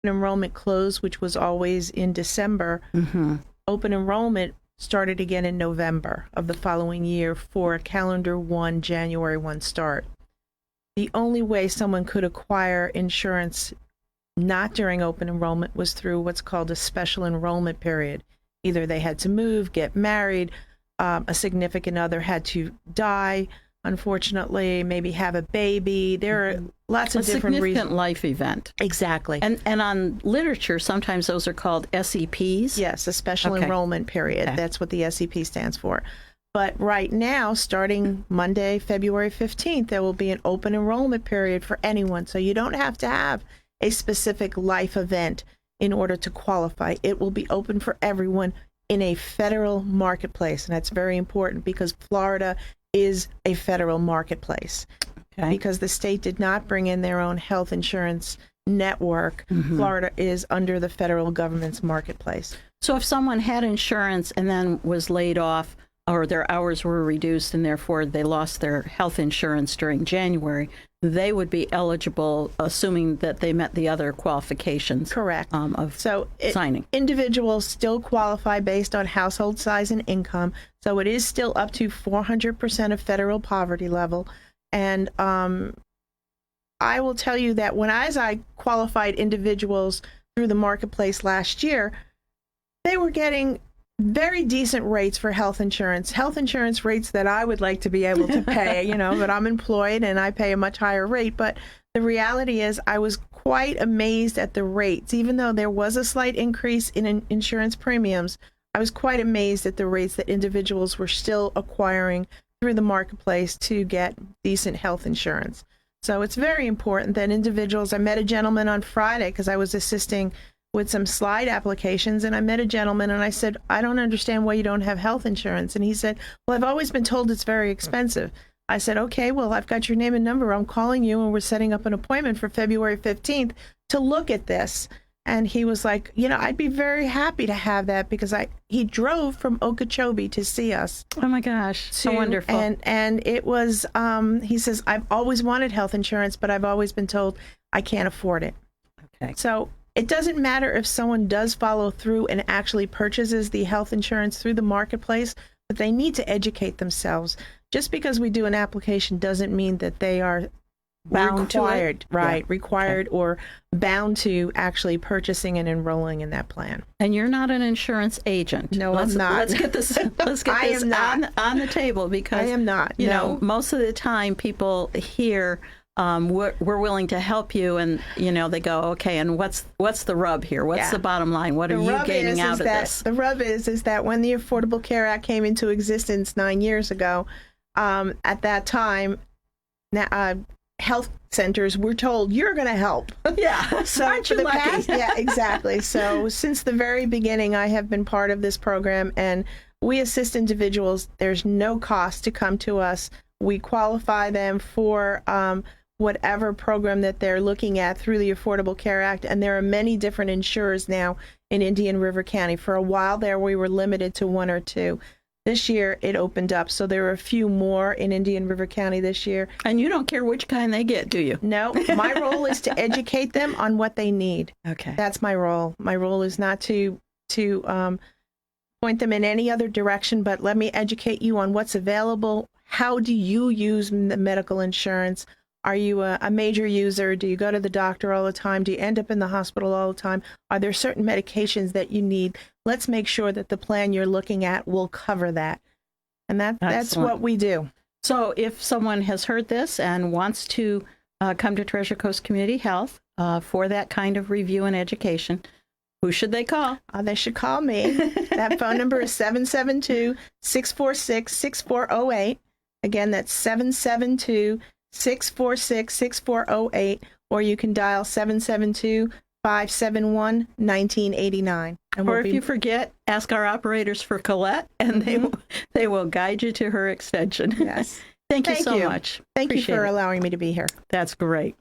enrollment closed, which was always in December, open enrollment started again in November of the following year for a calendar 1, January 1 start. The only way someone could acquire insurance not during open enrollment was through what's called a special enrollment period. Either they had to move, get married, a significant other had to die, unfortunately, maybe have a baby. There are lots of different reasons. A significant life event. Exactly. And on literature, sometimes those are called SEPs. Yes, a special enrollment period. Okay. That's what the SEP stands for. But right now, starting Monday, February 15th, there will be an open enrollment period for anyone. So you don't have to have a specific life event in order to qualify. It will be open for everyone in a federal marketplace. And that's very important because Florida is a federal marketplace. Okay. Because the state did not bring in their own health insurance network. Florida is under the federal government's marketplace. So if someone had insurance and then was laid off, or their hours were reduced and therefore they lost their health insurance during January, they would be eligible, assuming that they met the other qualifications. Correct. Of signing. Individuals still qualify based on household size and income, so it is still up to 400% of federal poverty level. And I will tell you that as I qualified individuals through the marketplace last year, they were getting very decent rates for health insurance rates that I would like to be able to pay, but I'm employed and I pay a much higher rate. But the reality is I was quite amazed at the rates. Even though there was a slight increase in insurance premiums, I was quite amazed at the rates that individuals were still acquiring through the marketplace to get decent health insurance. So it's very important that individuals, I met a gentleman on Friday because I was assisting with some slide applications, and I met a gentleman and I said, I don't understand why you don't have health insurance. And he said, well, I've always been told it's very expensive. I said, okay, well, I've got your name and number. I'm calling you and we're setting up an appointment for February 15th to look at this. And he was like, I'd be very happy to have that because he drove from Okeechobee to see us. Oh my gosh, so wonderful. And it was, he says, I've always wanted health insurance, but I've always been told I can't afford it. Okay. So it doesn't matter if someone does follow through and actually purchases the health insurance through the marketplace, but they need to educate themselves. Just because we do an application doesn't mean that they are required or bound to actually purchasing and enrolling in that plan. And you're not an insurance agent. No, I'm not. Let's get this on the table because I am not. Most of the time people hear we're willing to help you, and they go, okay, and what's the rub here? What's the bottom line? What are you gaining out of this? The rub is that when the Affordable Care Act came into existence 9 years ago, at that time, health centers were told you're going to help. Yeah, so aren't you lucky? Yeah, exactly. So since the very beginning, I have been part of this program, and we assist individuals. There's no cost to come to us. We qualify them for whatever program that they're looking at through the Affordable Care Act. And there are many different insurers now in Indian River County. For a while there, we were limited to 1 or 2. This year, it opened up. So there are a few more in Indian River County this year. And you don't care which kind they get, do you? No. My role is to educate them on what they need. Okay. That's my role. My role is not to point them in any other direction, but let me educate you on what's available. How do you use the medical insurance? Are you a major user? Do you go to the doctor all the time? Do you end up in the hospital all the time? Are there certain medications that you need? Let's make sure that the plan you're looking at will cover that. And that's what we do. So if someone has heard this and wants to come to Treasure Coast Community Health for that kind of review and education, who should they call? They should call me. That phone number is 772-646-6408. Again, that's 772-646-6408, or you can dial 772-571-1989. Or if you forget, ask our operators for Colette, and they will guide you to her extension. Yes. Thank you so much. Thank you for allowing me to be here. That's great.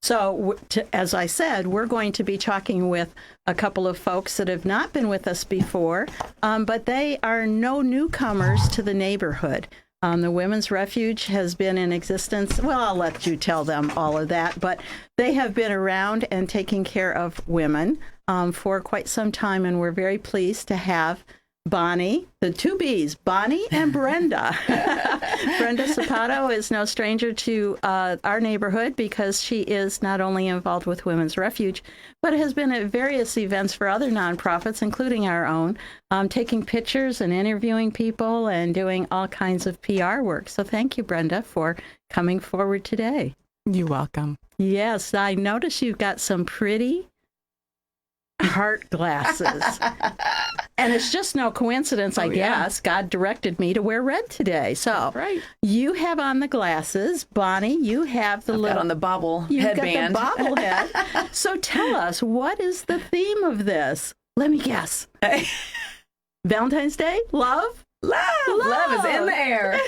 So, as I said, we're going to be talking with a couple of folks that have not been with us before, but they are no newcomers to the neighborhood. The Women's Refuge has been in existence. Well, I'll let you tell them all of that, but they have been around and taking care of women for quite some time, and we're very pleased to have Bonnie, the two Bs, Bonnie and Brenda. Brenda Zapato is no stranger to our neighborhood because she is not only involved with Women's Refuge, but has been at various events for other nonprofits, including our own, taking pictures and interviewing people and doing all kinds of PR work. So thank you, Brenda, for coming forward today. You're welcome. Yes, I notice you've got some pretty heart glasses. And it's just no coincidence, I guess. God directed me to wear red today. So right. You have on the glasses. Bonnie, you have the Got on the bobble you've headband. got the bobblehead. So tell us, what is the theme of this? Let me guess. Valentine's Day? Love? Love is in the air.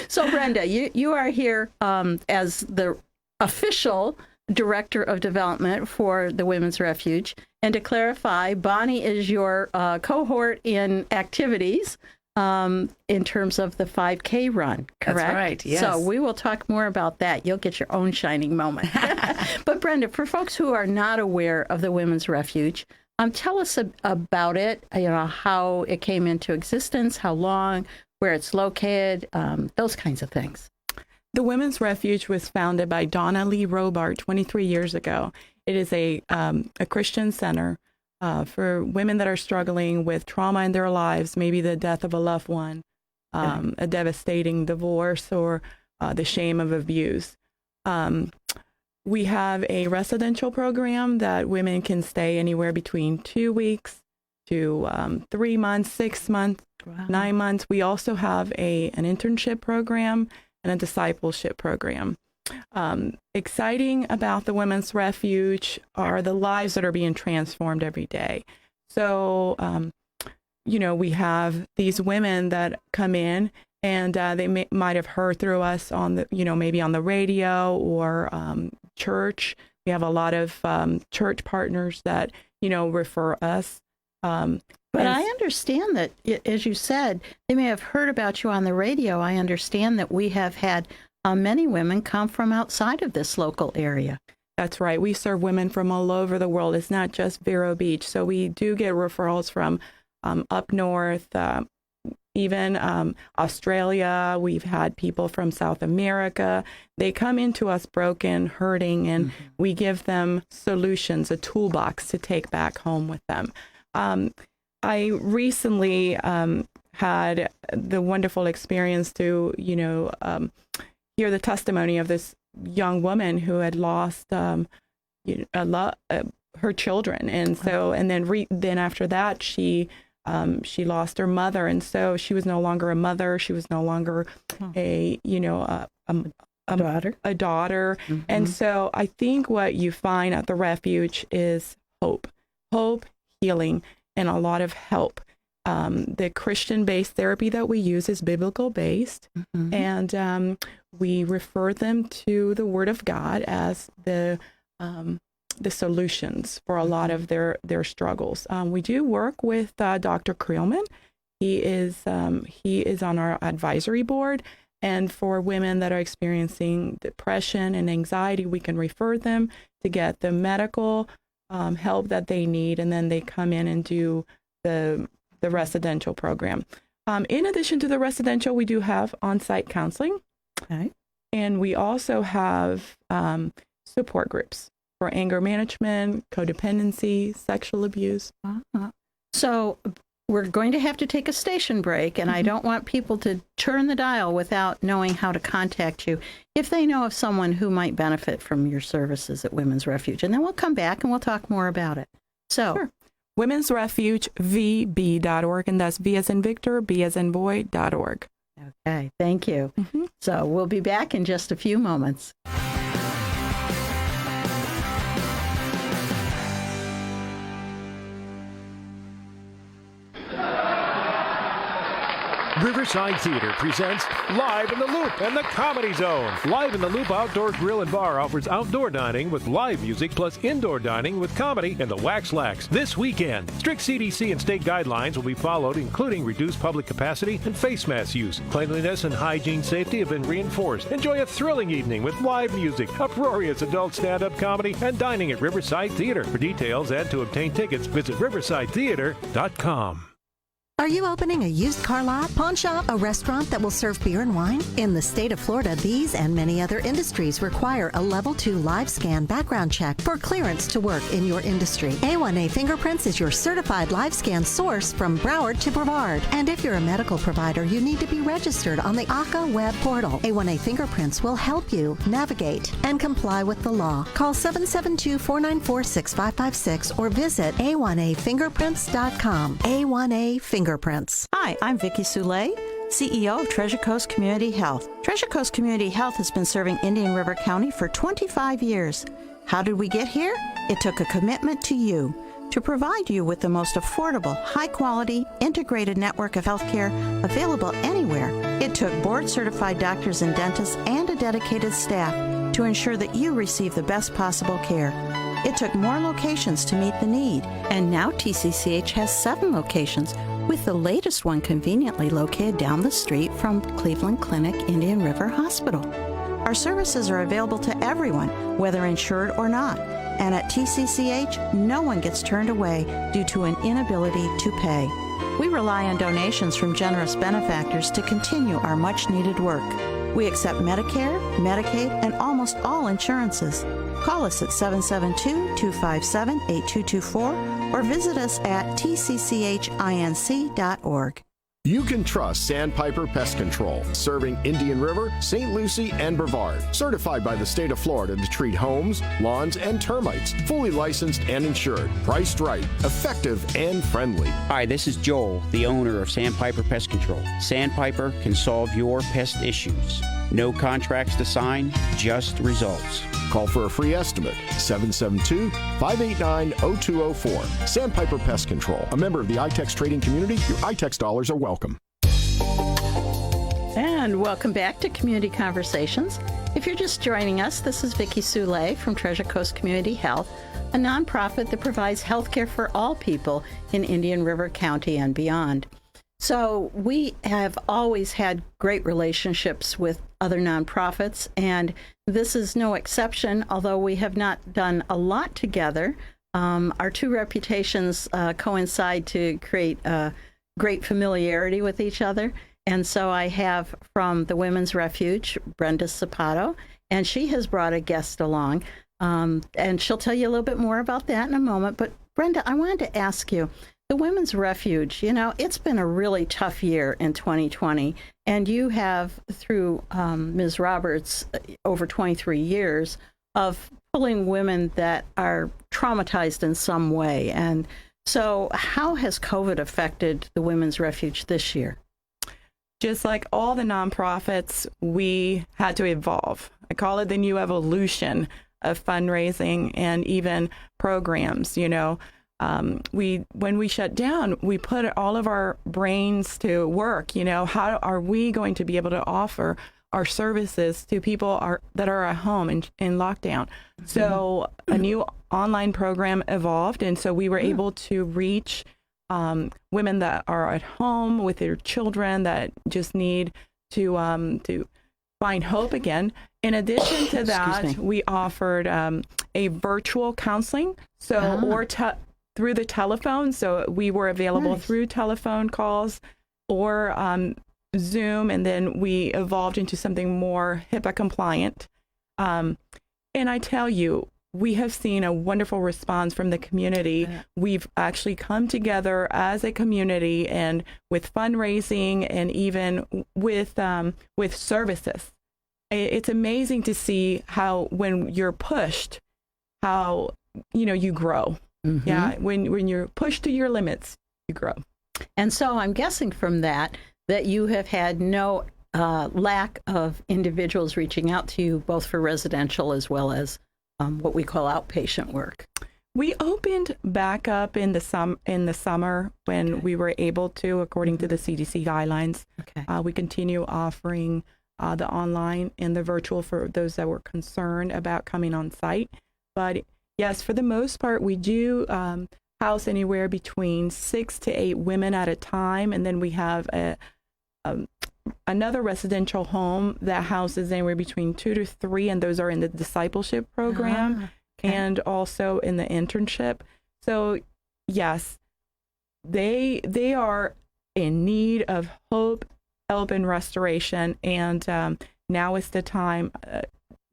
So Brenda, you are here as the official Director of Development for the Women's Refuge. And to clarify, Bonnie is your cohort in activities in terms of the 5K run, correct? That's right, yes. So we will talk more about that. You'll get your own shining moment. But Brenda, for folks who are not aware of the Women's Refuge, tell us about it, how it came into existence, how long, where it's located, those kinds of things. The Women's Refuge was founded by Donna Lee Robart 23 years ago. It is a Christian center for women that are struggling with trauma in their lives, maybe the death of a loved one, a devastating divorce, or the shame of abuse. We have a residential program that women can stay anywhere between 2 weeks to 3 months, 6 months, 9 months. We also have an internship program and a discipleship program. Exciting about the Women's Refuge are the lives that are being transformed every day. So, we have these women that come in and they might have heard through us on the, maybe on the radio or church. We have a lot of church partners that, refer us. But I understand that, as you said, they may have heard about you on the radio. I understand that we have had many women come from outside of this local area. That's right. We serve women from all over the world. It's not just Vero Beach. So we do get referrals from up north, even Australia. We've had people from South America. They come into us broken, hurting, and we give them solutions, a toolbox to take back home with them. I recently had the wonderful experience to, hear the testimony of this young woman who had lost her children, and so, and then after that, she lost her mother, and so she was no longer a mother. She was no longer a daughter, and so I think what you find at the refuge is hope, healing, and a lot of help. The Christian-based therapy that we use is biblical-based, and we refer them to the Word of God as the solutions for a lot of their struggles. We do work with Dr. Creelman. He is on our advisory board, and for women that are experiencing depression and anxiety, we can refer them to get the medical help that they need, and then they come in and do the residential program. In addition to the residential, we do have on-site counseling, and we also have support groups for anger management, codependency, sexual abuse. So we're going to have to take a station break, and I don't want people to turn the dial without knowing how to contact you if they know of someone who might benefit from your services at Women's Refuge. And then we'll come back and we'll talk more about it. So, sure. Women's Refuge, VB.org, and that's V as in Victor, B as in boy.org. Okay, thank you. So we'll be back in just a few moments. Riverside Theater presents Live in the Loop and the Comedy Zone. Live in the Loop Outdoor Grill and Bar offers outdoor dining with live music plus indoor dining with comedy in the Wax Lax this weekend. Strict CDC and state guidelines will be followed, including reduced public capacity and face mask use. Cleanliness and hygiene safety have been reinforced. Enjoy a thrilling evening with live music, uproarious adult stand-up comedy, and dining at Riverside Theater. For details and to obtain tickets, visit riversidetheater.com. Are you opening a used car lot, pawn shop, a restaurant that will serve beer and wine? In the state of Florida, these and many other industries require a Level 2 live scan background check for clearance to work in your industry. A1A Fingerprints is your certified live scan source from Broward to Brevard. And if you're a medical provider, you need to be registered on the ACA web portal. A1A Fingerprints will help you navigate and comply with the law. Call 772-494-6556 or visit a1afingerprints.com. A1A Fingerprints. Hi, I'm Vicki Soule, CEO of Treasure Coast Community Health. Treasure Coast Community Health has been serving Indian River County for 25 years. How did we get here? It took a commitment to you to provide you with the most affordable, high-quality, integrated network of healthcare available anywhere. It took board-certified doctors and dentists and a dedicated staff to ensure that you receive the best possible care. It took more locations to meet the need, and now TCCH has 7 locations, with the latest one conveniently located down the street from Cleveland Clinic Indian River Hospital. Our services are available to everyone, whether insured or not, and at TCCH, no one gets turned away due to an inability to pay. We rely on donations from generous benefactors to continue our much-needed work. We accept Medicare, Medicaid, and almost all insurances. Call us at 772-257-8224 or visit us at tcchinc.org. You can trust Sandpiper Pest Control, serving Indian River, St. Lucie, and Brevard. Certified by the state of Florida to treat homes, lawns, and termites. Fully licensed and insured. Priced right, effective, and friendly. Hi, this is Joel, the owner of Sandpiper Pest Control. Sandpiper can solve your pest issues. No contracts to sign, just results. Call for a free estimate, 772-589-0204. Sandpiper Pest Control, a member of the iTex trading community. Your iTex dollars are welcome. And welcome back to Community Conversations. If you're just joining us, this is Vicki Soule from Treasure Coast Community Health, a nonprofit that provides health care for all people in Indian River County and beyond. So we have always had great relationships with other nonprofits, and this is no exception, although we have not done a lot together. Our two reputations coincide to create great familiarity with each other. And so I have from the Women's Refuge, Brenda Zapato, and she has brought a guest along. And she'll tell you a little bit more about that in a moment. But Brenda, I wanted to ask you, the Women's Refuge, you know, it's been a really tough year in 2020, and you have, through Ms. Roberts, over 23 years of pulling women that are traumatized in some way. And so how has COVID affected the Women's Refuge this year? Just like all the nonprofits, we had to evolve. I call it the new evolution of fundraising and even programs, you know. When we shut down, we put all of our brains to work. You know, how are we going to be able to offer our services to people that are at home in lockdown? Mm-hmm. So a new online program evolved, and so we were able to reach women that are at home with their children that just need to find hope again. In addition to that, we offered a virtual counseling, through the telephone. So we were available through telephone calls or Zoom, and then we evolved into something more HIPAA compliant. And I tell you, we have seen a wonderful response from the community. We've actually come together as a community and with fundraising and even with services. It's amazing to see how when you're pushed, how, you know, you grow. Mm-hmm. Yeah, when you're pushed to your limits, you grow. And so I'm guessing from that you have had no lack of individuals reaching out to you, both for residential as well as what we call outpatient work. We opened back up in the summer when we were able to, according to the CDC guidelines. Okay. We continue offering the online and the virtual for those that were concerned about coming on site. But yes, for the most part, we do house anywhere between 6 to 8 women at a time, and then we have another residential home that houses anywhere between 2 to 3, and those are in the discipleship program and also in the internship. So yes, they are in need of hope, help, and restoration, and now is the time.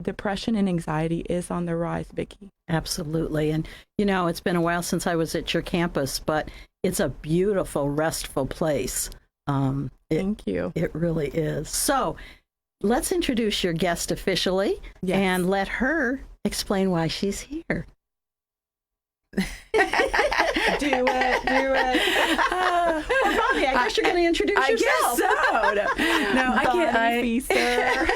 Depression and anxiety is on the rise, Vicki. Absolutely. And, it's been a while since I was at your campus, but it's a beautiful, restful place. Thank you. It really is. So let's introduce your guest officially and let her explain why she's here. Do it. Well, Bobby, I guess you're going to introduce yourself. I guess so. No, I Feaster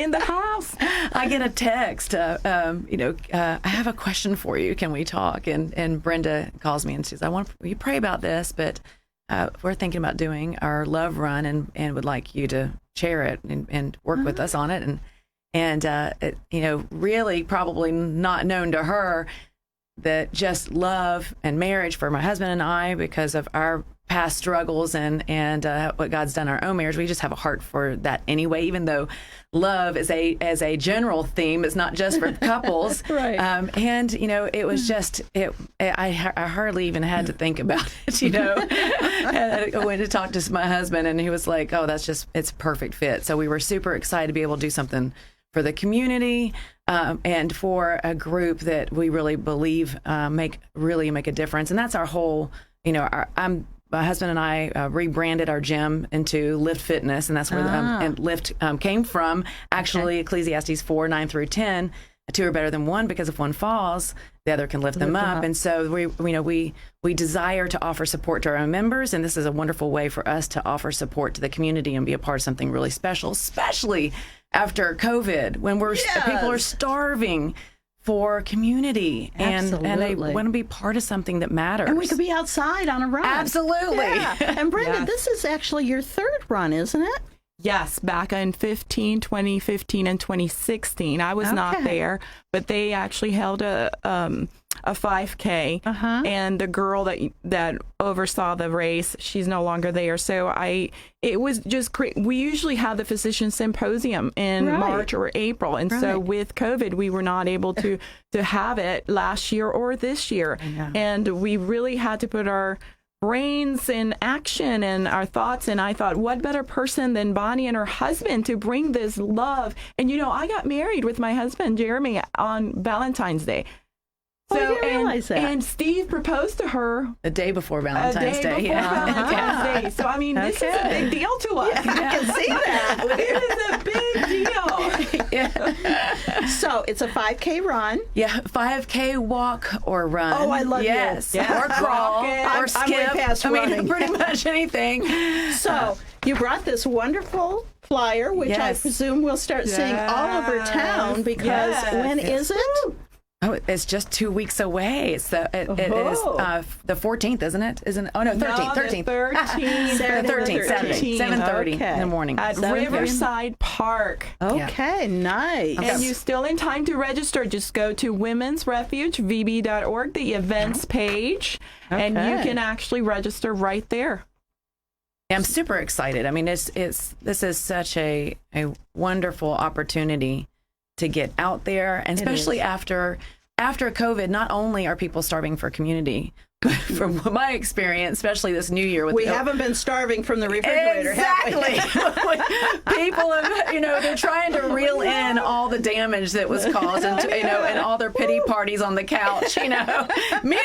in the house. I get a text. I have a question for you. Can we talk? And Brenda calls me and says, will you pray about this? But we're thinking about doing our love run and would like you to share it and work with us on it. And really probably not known to her that just love and marriage for my husband and I, because of our past struggles and what God's done in our own marriage, we just have a heart for that anyway, even though love is a general theme. It's not just for couples. Right. It was just, I hardly even had to think about it, I went to talk to my husband and he was like, oh, it's a perfect fit. So we were super excited to be able to do something for the community, and for a group that we really believe make a difference. And that's our whole, my husband and I rebranded our gym into Lift Fitness, and that's where and Lift came from. Actually, Ecclesiastes 4:9 through 10, 2 are better than 1 because if one falls, the other can lift them up. And so we desire to offer support to our own members, and this is a wonderful way for us to offer support to the community and be a part of something really special, especially after COVID, when people are starving for community and they want to be part of soming that matters. And we could be outside on a run. Absolutely. Yeah. And Brenda, this is actually your third run, isn't it? Yes, back in 2015, and 2016. I was not there, but they actually held a 5K, and the girl that oversaw the race, she's no longer there. So it was just we usually have the physician symposium in March or April, and so with COVID, we were not able to have it last year or this year, and we really had to put our brains in action and our thoughts. And I thought, what better person than Bonnie and her husband to bring this love? And I got married with my husband Jeremy on Valentine's Day. So, I didn't realize that. And Steve proposed to her the day before Valentine's Day. Valentine's Day. So, I mean, this is a big deal to us. I can see that. It is a big deal. So, it's a 5K run. Yeah, 5K walk or run. Oh, I love you. Yes. Or crawl or skip. I'm way past running. Pretty much anything. So, you brought this wonderful flyer, which I presume we'll start seeing all over town, because when is it? Oh, it's just 2 weeks away. It is the 14th, isn't it? Oh, no, 13th. 13th. Saturday, 7:30 in the morning. At Riverside Park. Okay, nice. And you're still in time to register. Just go to womensrefugevb.org, the events page, and you can actually register right there. I'm super excited. I mean, this is such a wonderful opportunity to get out there, and especially after COVID. Not only are people starving for community, but from my experience, especially this new year, we haven't been starving from the refrigerator. Exactly. People have, they're trying to reel in all the damage that was caused, and and all their pity parties on the couch. Me included. Yeah,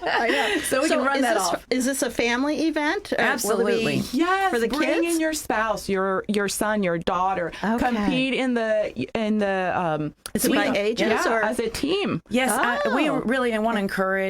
I know. So we can run that off. Is this a family event? Absolutely. Yes. For the bring kids? in your spouse, your son, your daughter. Compete in the. Is it by ages or as a team? Yes, we really want to encourage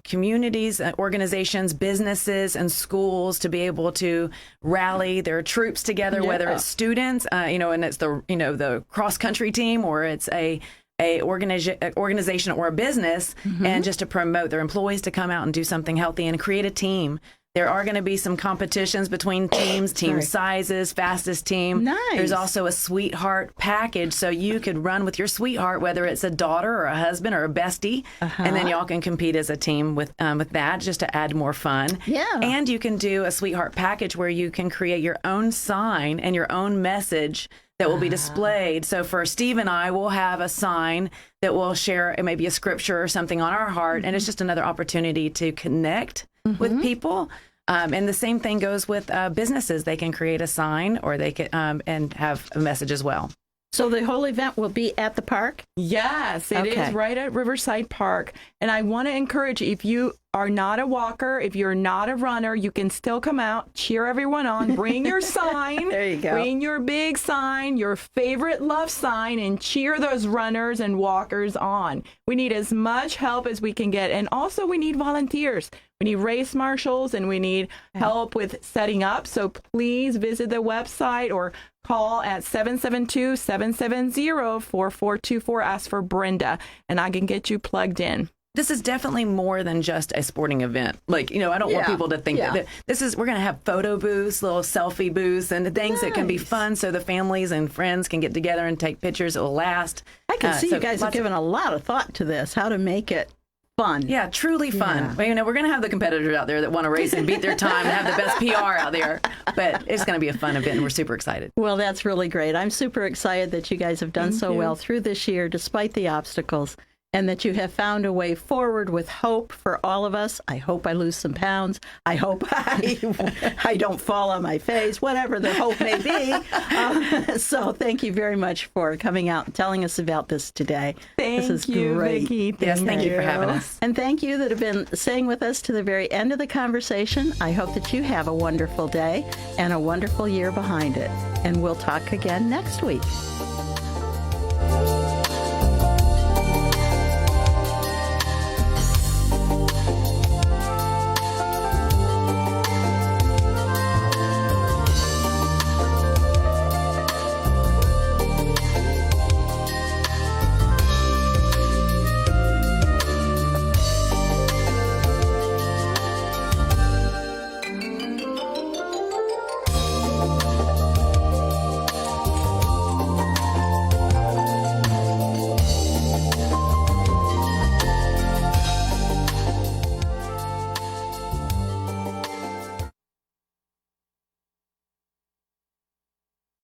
communities, organizations, businesses, and schools to be able to rally their troops together, whether it's students, and it's the cross country team, or it's a a organization or a business, and just to promote their employees to come out and do something healthy and create a team. There are going to be some competitions between teams, team sizes, fastest team. Nice. There's also a sweetheart package, so you could run with your sweetheart, whether it's a daughter or a husband or a bestie, and then y'all can compete as a team with that, just to add more fun. Yeah. And you can do a sweetheart package where you can create your own sign and your own message that will be displayed. So for Steve and I, we'll have a sign that will share maybe a scripture or something on our heart, and it's just another opportunity to connect with people. And the same thing goes with businesses. They can create a sign, or they can and have a message as well. So the whole event will be at the park? Yes, it is right at Riverside Park. And I want to encourage you, if you are not a walker, if you're not a runner, you can still come out, cheer everyone on, bring your sign. There you go. Bring your big sign, your favorite love sign, and cheer those runners and walkers on. We need as much help as we can get. And also we need volunteers. We need race marshals, and we need help with setting up. So please visit the website or call at 772-770-4424. Ask for Brenda, and I can get you plugged in. This is definitely more than just a sporting event. Like, I don't want people to think that this is, we're going to have photo booths, little selfie booths, and things that can be fun so the families and friends can get together and take pictures. It will last. I can see you guys have given a lot of thought to this, how to make it fun. Yeah, truly fun. Well, we're going to have the competitors out there that want to race and beat their time and have the best PR out there. But it's going to be a fun event, and we're super excited. Well, that's really great. I'm super excited that you guys have done so well through this year, despite the obstacles, and that you have found a way forward with hope for all of us. I hope I lose some pounds. I hope I don't fall on my face, whatever the hope may be. So thank you very much for coming out and telling us about this today. Thank this is you, great. Vicki. Thank you for having us. And thank you that have been staying with us to the very end of the conversation. I hope that you have a wonderful day and a wonderful year behind it. And we'll talk again next week.